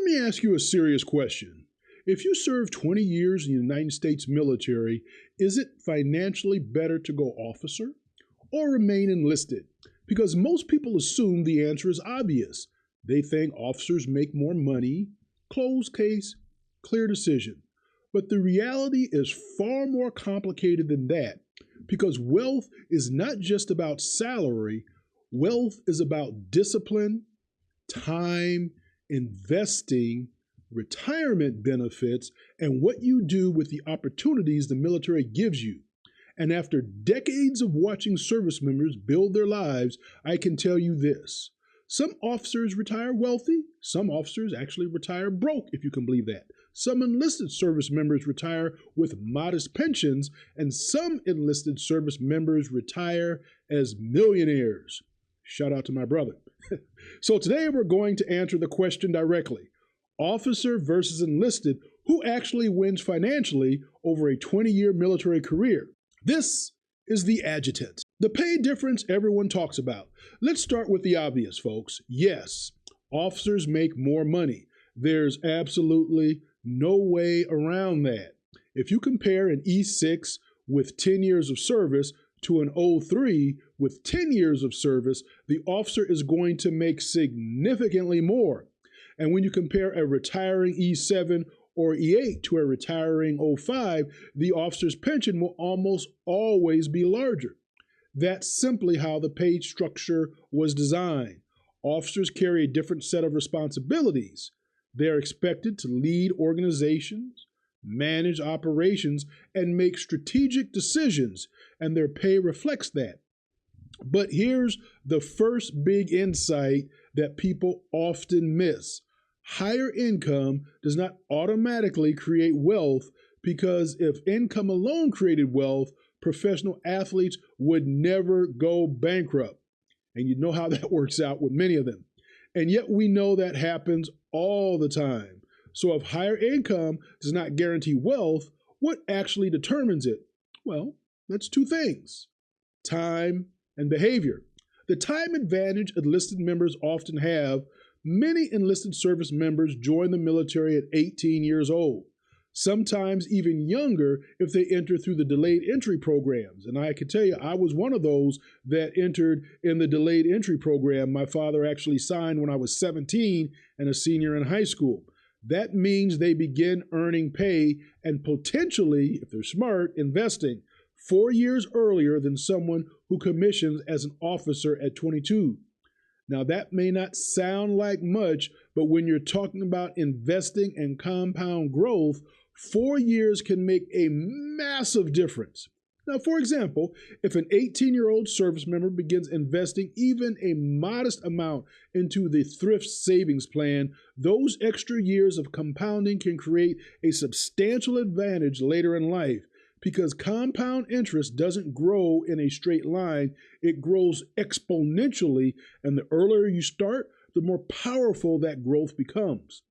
let me ask you a serious question. If you serve 20 years in the United States military, is it financially better to go officer or remain enlisted? Because most people assume the answer is obvious. They think officers make more money, closed case, clear decision. But the reality is far more complicated than that, because wealth is not just about salary. Wealth is about discipline, time, investing, retirement benefits, and what you do with the opportunities the military gives you. And after decades of watching service members build their lives, I can tell you this. Some officers retire wealthy. Some officers actually retire broke, if you can believe that. Some enlisted service members retire with modest pensions, and some enlisted service members retire as millionaires. Shout out to my brother. So today we're going to answer the question directly. Officer versus enlisted, who actually wins financially over a 20-year military career? This is the Adjutant. The pay difference everyone talks about. Let's start with the obvious, folks. Yes, officers make more money. There's absolutely no way around that. If you compare an E6 with 10 years of service to an O3 with 10 years of service, the officer is going to make significantly more. And when you compare a retiring E7 or E8 to a retiring O5, the officer's pension will almost always be larger. That's simply how the pay structure was designed. Officers carry a different set of responsibilities. They're expected to lead organizations, manage operations, and make strategic decisions, and their pay reflects that. But here's the first big insight that people often miss. Higher income does not automatically create wealth, because if income alone created wealth, professional athletes would never go bankrupt. And you know how that works out with many of them. And yet we know that happens all the time. So if higher income does not guarantee wealth, what actually determines it? Well, that's two things: time and behavior. The time advantage enlisted members often have. Many enlisted service members join the military at 18 years old, sometimes even younger if they enter through the delayed entry programs. And I can tell you, I was one of those that entered in the delayed entry program. My father actually signed when I was 17 and a senior in high school. That means they begin earning pay and potentially, if they're smart, investing 4 years earlier than someone who commissions as an officer at 22. Now, that may not sound like much, but when you're talking about investing and compound growth, 4 years can make a massive difference. Now, for example, if an 18-year-old service member begins investing even a modest amount into the thrift savings plan, those extra years of compounding can create a substantial advantage later in life. Because compound interest doesn't grow in a straight line, it grows exponentially, and the earlier you start, the more powerful that growth becomes.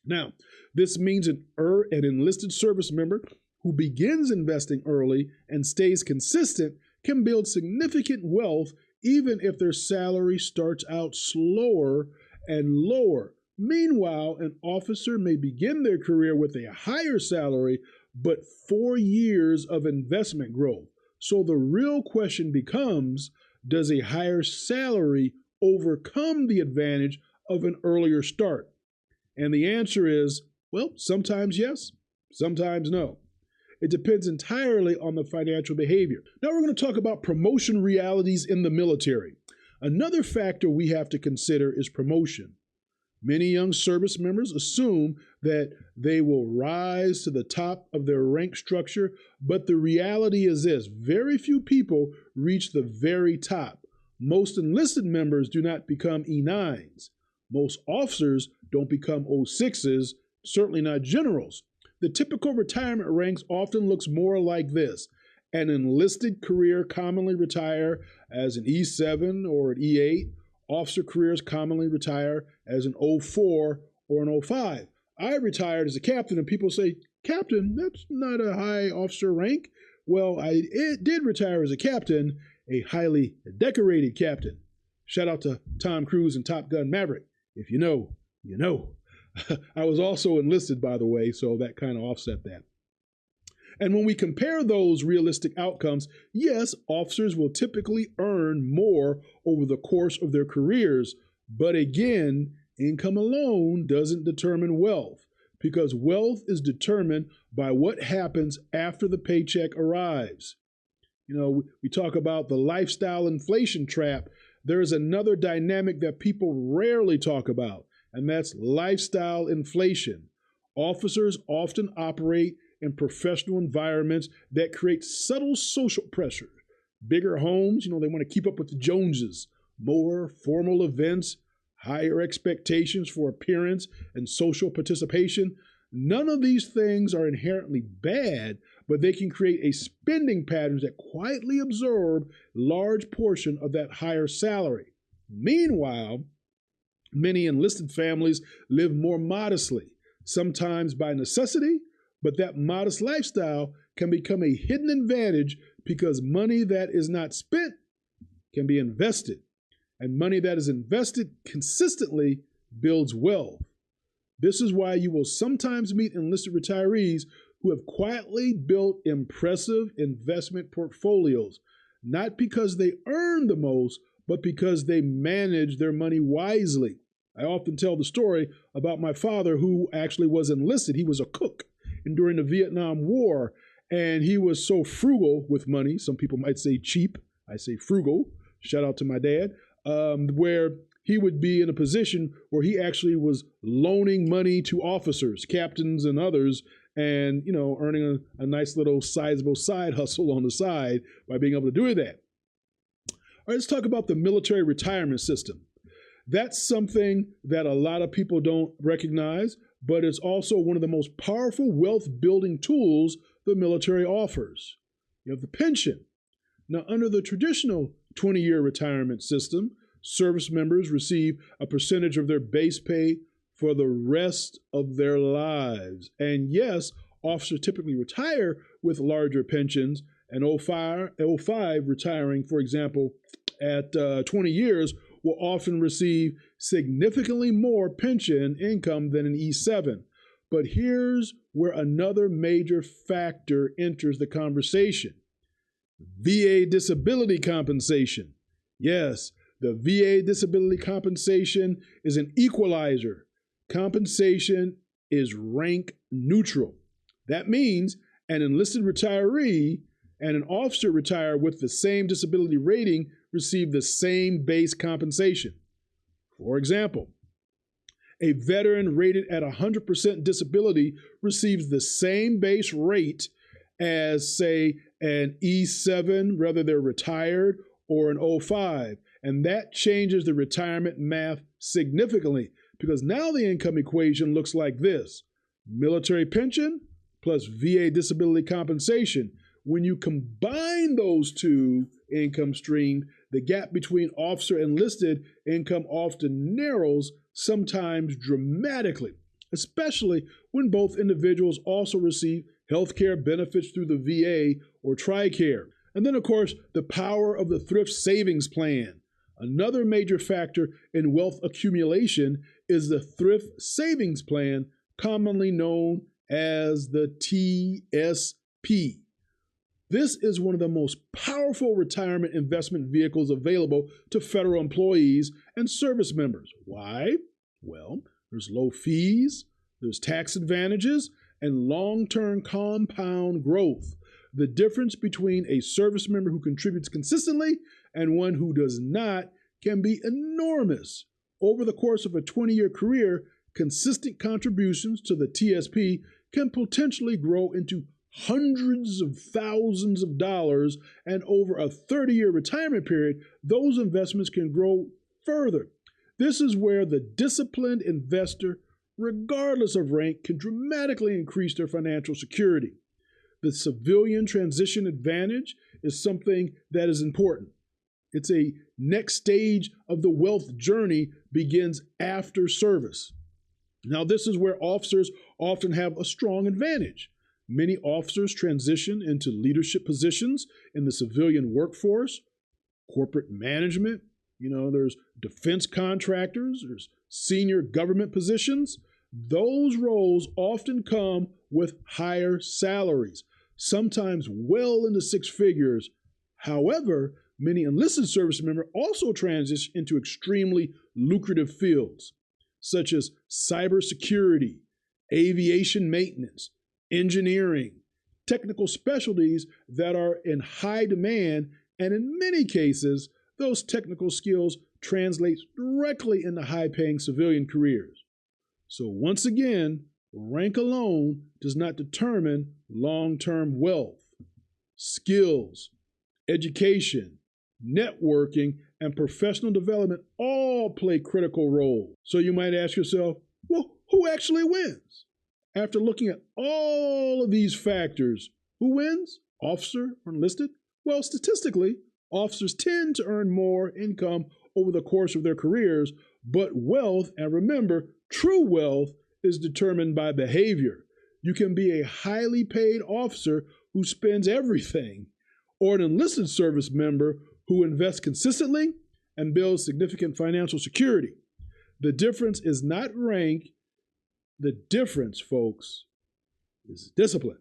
Now, this means an enlisted service member who begins investing early and stays consistent can build significant wealth even if their salary starts out slower and lower. Meanwhile, an officer may begin their career with a higher salary, but 4 years of investment growth. So the real question becomes, does a higher salary overcome the advantage of an earlier start? And the answer is, well, sometimes yes, sometimes no. It depends entirely on the financial behavior. Now we're going to talk about promotion realities in the military. Another factor we have to consider is promotion. Many young service members assume that they will rise to the top of their rank structure, but the reality is this: very few people reach the very top. Most enlisted members do not become E9s. Most officers don't become O6s, certainly not generals. The typical retirement ranks often looks more like this. An enlisted career commonly retire as an E7 or an E8. Officer careers commonly retire as an O4 or an O5. I retired as a captain, and people say, "Captain, that's not a high officer rank." Well, I did retire as a captain, a highly decorated captain. Shout out to Tom Cruise and Top Gun Maverick. If you know, you know. I was also enlisted, by the way, so that kind of offset that. And when we compare those realistic outcomes, yes, officers will typically earn more over the course of their careers. But again, income alone doesn't determine wealth, because wealth is determined by what happens after the paycheck arrives. We talk about the lifestyle inflation trap. There is another dynamic that people rarely talk about, and that's lifestyle inflation. Officers often operate in professional environments that create subtle social pressure. Bigger homes, they want to keep up with the Joneses. More formal events, higher expectations for appearance and social participation. None of these things are inherently bad, but they can create a spending pattern that quietly absorb large portion of that higher salary. Meanwhile, many enlisted families live more modestly, sometimes by necessity, but that modest lifestyle can become a hidden advantage because money that is not spent can be invested, and money that is invested consistently builds wealth. This is why you will sometimes meet enlisted retirees who have quietly built impressive investment portfolios, not because they earn the most, but because they manage their money wisely. I often tell the story about my father, who actually was enlisted. He was a cook during the Vietnam War, and he was so frugal with money. Some people might say cheap. I say frugal. Shout out to my dad, where he would be in a position where he actually was loaning money to officers, captains, and others, and earning a nice little sizable side hustle on the side by being able to do that. All right, let's talk about the military retirement system. That's something that a lot of people don't recognize, but it's also one of the most powerful wealth-building tools the military offers. You have the pension. Now, under the traditional 20-year retirement system, service members receive a percentage of their base pay for the rest of their lives. And yes, officers typically retire with larger pensions, and 05 retiring, for example, at 20 years will often receive significantly more pension income than an E7. But here's where another major factor enters the conversation: VA disability compensation. Yes, the VA disability compensation is an equalizer. Compensation is rank neutral. That means an enlisted retiree and an officer retired with the same disability rating receive the same base compensation. For example, a veteran rated at 100% disability receives the same base rate as, say, an E7, whether they're retired, or an 05. And that changes the retirement math significantly, because now the income equation looks like this: military pension plus VA disability compensation. When you combine those two income streams, the gap between officer and enlisted income often narrows, sometimes dramatically, especially when both individuals also receive healthcare benefits through the VA or TRICARE. And then, of course, the power of the thrift savings plan. Another major factor in wealth accumulation is the thrift savings plan, commonly known as the TSP. This is one of the most powerful retirement investment vehicles available to federal employees and service members. Why? Well, there's low fees, there's tax advantages, and long-term compound growth. The difference between a service member who contributes consistently and one who does not can be enormous. Over the course of a 20-year career, consistent contributions to the TSP can potentially grow into hundreds of thousands of dollars, and over a 30-year retirement period, those investments can grow further. This is where the disciplined investor, regardless of rank, can dramatically increase their financial security. The civilian transition advantage is something that is important. It's a next stage of the wealth journey begins after service. Now, this is where officers often have a strong advantage. Many officers transition into leadership positions in the civilian workforce, corporate management. There's defense contractors, there's senior government positions. Those roles often come with higher salaries, sometimes well into six figures. However, many enlisted service members also transition into extremely lucrative fields, such as cybersecurity, aviation maintenance, engineering, technical specialties that are in high demand, and in many cases, those technical skills translate directly into high-paying civilian careers. So once again, rank alone does not determine long-term wealth. Skills, education, networking, and professional development all play critical roles. So you might ask yourself, well, who actually wins? After looking at all of these factors, who wins? Officer or enlisted? Well, statistically, officers tend to earn more income over the course of their careers, but wealth, and remember, true wealth is determined by behavior. You can be a highly paid officer who spends everything, or an enlisted service member who invests consistently and builds significant financial security. The difference is not rank. The difference, folks, is discipline.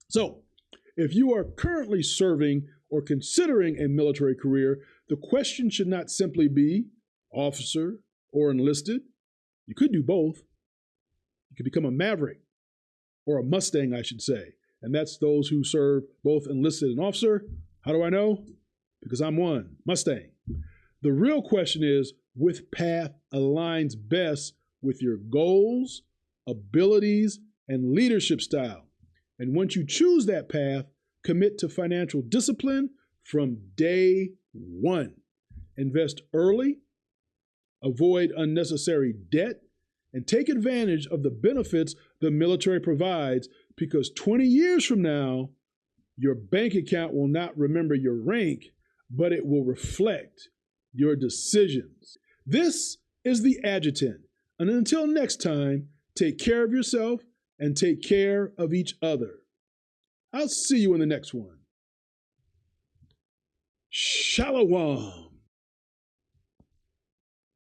So, if you are currently serving or considering a military career, the question should not simply be officer or enlisted. You could do both. You could become a maverick, or a Mustang, I should say. And that's those who serve both enlisted and officer. How do I know? Because I'm one, Mustang. The real question is, which path aligns best with your goals, abilities, and leadership style? And once you choose that path, commit to financial discipline from day one. Invest early, avoid unnecessary debt, and take advantage of the benefits the military provides, because 20 years from now, your bank account will not remember your rank, but it will reflect your decisions. This is the Adjutant. And until next time, take care of yourself and take care of each other. I'll see you in the next one. Shalom.